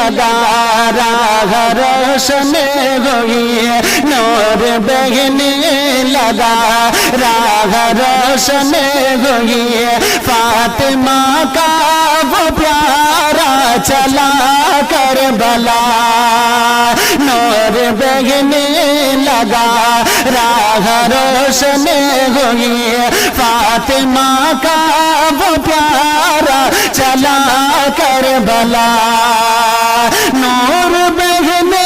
लगा राह रोशन हुई, नूर बहने लगा राह रोशन हुई, फातिमा का वो प्यारा चला करबला, नूर बहने लगा राह रोशन हुई, फातिमा का वो प्यारा चला करबला, नूर बहने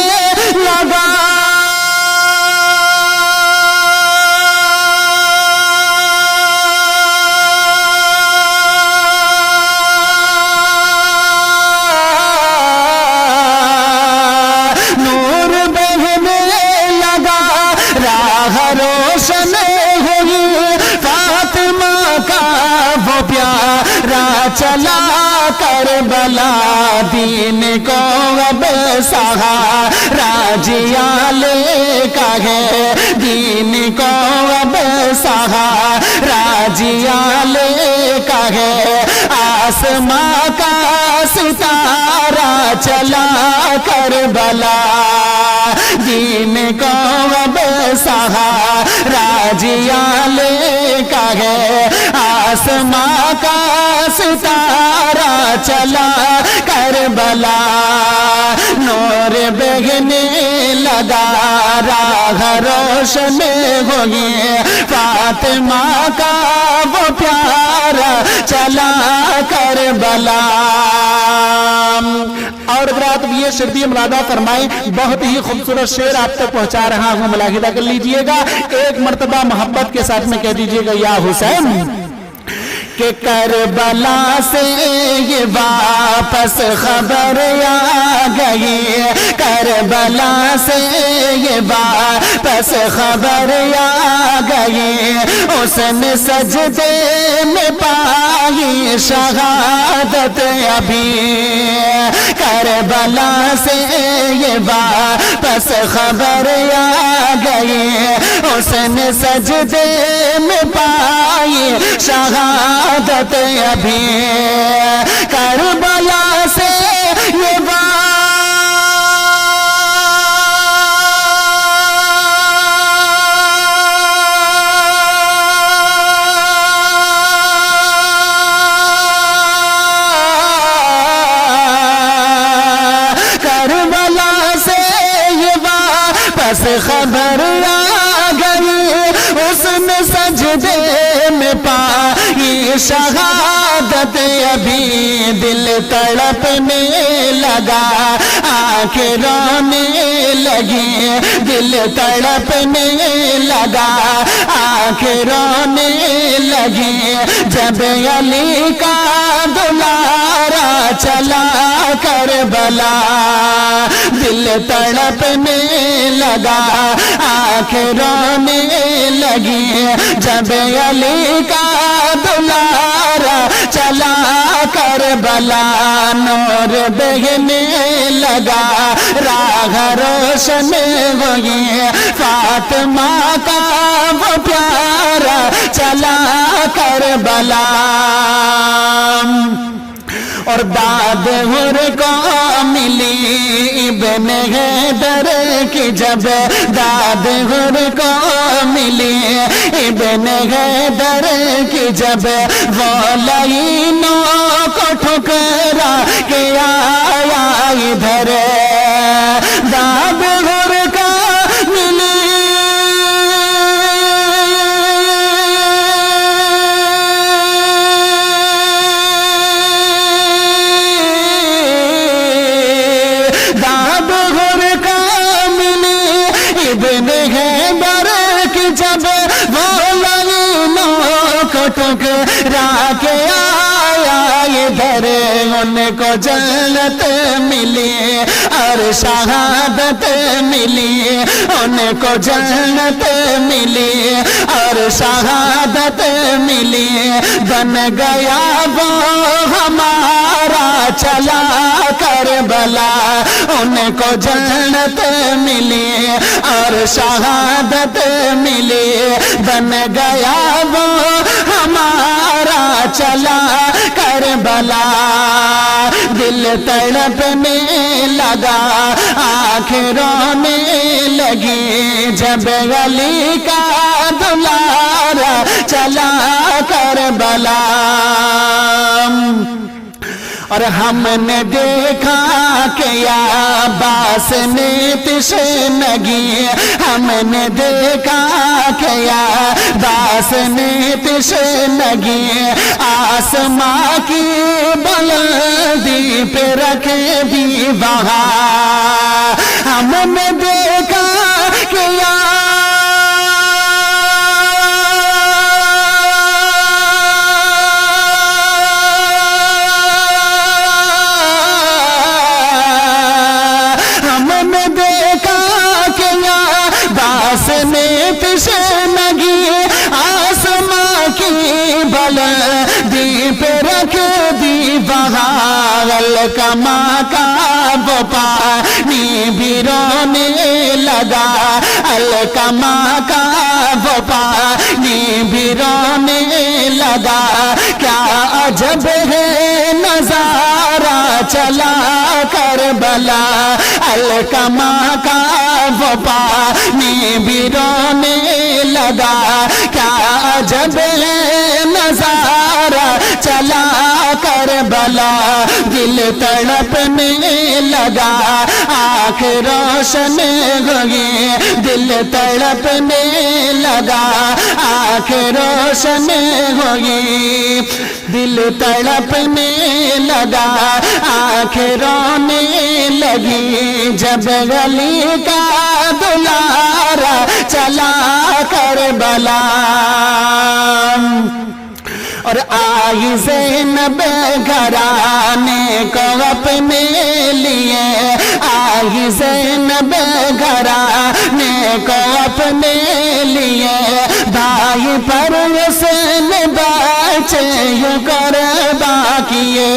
लगा रोशन हुई, फातिमा का वो प्यारा चला करबला, दीन को अब सहारा जियाले का है, दीन को अब सहारा जियाले का है, आसमां का सितारा चला करबला, दीन को अब सहारा जियाले का है, आसमां का सितारा चला करबला, नूर बहने लगा राह रोशन हुई, फातिमा का वो प्यारा चला करबला। और रात ये शिरदी मुरादा फरमाए, बहुत ही खूबसूरत शेर आप तक पहुंचा रहा हूं, मुलाहिदा कर लीजिएगा। एक मर्तबा मोहब्बत के साथ में कह दीजिएगा, या हुसैन कि करबला से ये वापस खबर आ गई, करबला से ये वापस खबर आ गई, उसने सजदे में पाई शहादत अभी, करबला से ये वापस खबर आ गई, उसने सजदे में पाई शहादत अभी, करबला से ये करबला से ये वापस खबर आ गई, उसने सजदे में पाई शहादत अभी, दिल तड़पने लगा आंखें रोने लगी, दिल तड़पने लगा आंखें रोने लगी, जब अली का दुलारा चला करबला, दिल तड़पने लगा आंखें रोने लगी, जब अली का दुलारा चला करबला, नूर बहने लगा राह रोशन हुई, फातिमा का वो प्यारा चला करबला। और दाद हुर को मिली इब्न हैदर की, जब दाद हुर को मिली इब्न हैदर की, जब वो लाइनों को ठुकरा के आया इधर, दाद हुर का मिली इब्न हैदर की, जब वो लाइनों को ठुकरा के आया इधर, उनको जन्नत मिली और शहादत मिली, उनको जन्नत मिली और शहादत मिली, बन गया वो हमारा चला करबला, उनको जन्नत मिली और शहादत मिली, बन गया वो हमारा चला करबला, दिल तड़पने लगा आँखें में लगी जब अली का दुलारा चला करबला। और हमने देखा कि अब्बास ने तशनगी, हमने देखा कि अब्बास ने तशनगी आसमां की बुलंदी पे रखे भी वहाँ। हमने देखा कि दीप रख दी वहाँ अलकमा का वो पानी भी रोने लगा, अलकमा का वो पानी भी रोने लगा। क्या अजब है नजारा चला करबला, अलकमा का वो पानी भी रोने लगा। क्या अजब है नजारा चला करबला, दिल तड़पने लगा आँख रोशन हुई, दिल तड़पने लगा आँख रोशन हुई, दिल तड़पने लगा आँख रोने लगी जब अली का दुलारा चला करबला। और आई ज़ैनब घराने को अपने लिए, आई ज़ैनब घराने को अपने लिए, भाई पर हुसैन बच्चे यूं कुर्बान किए,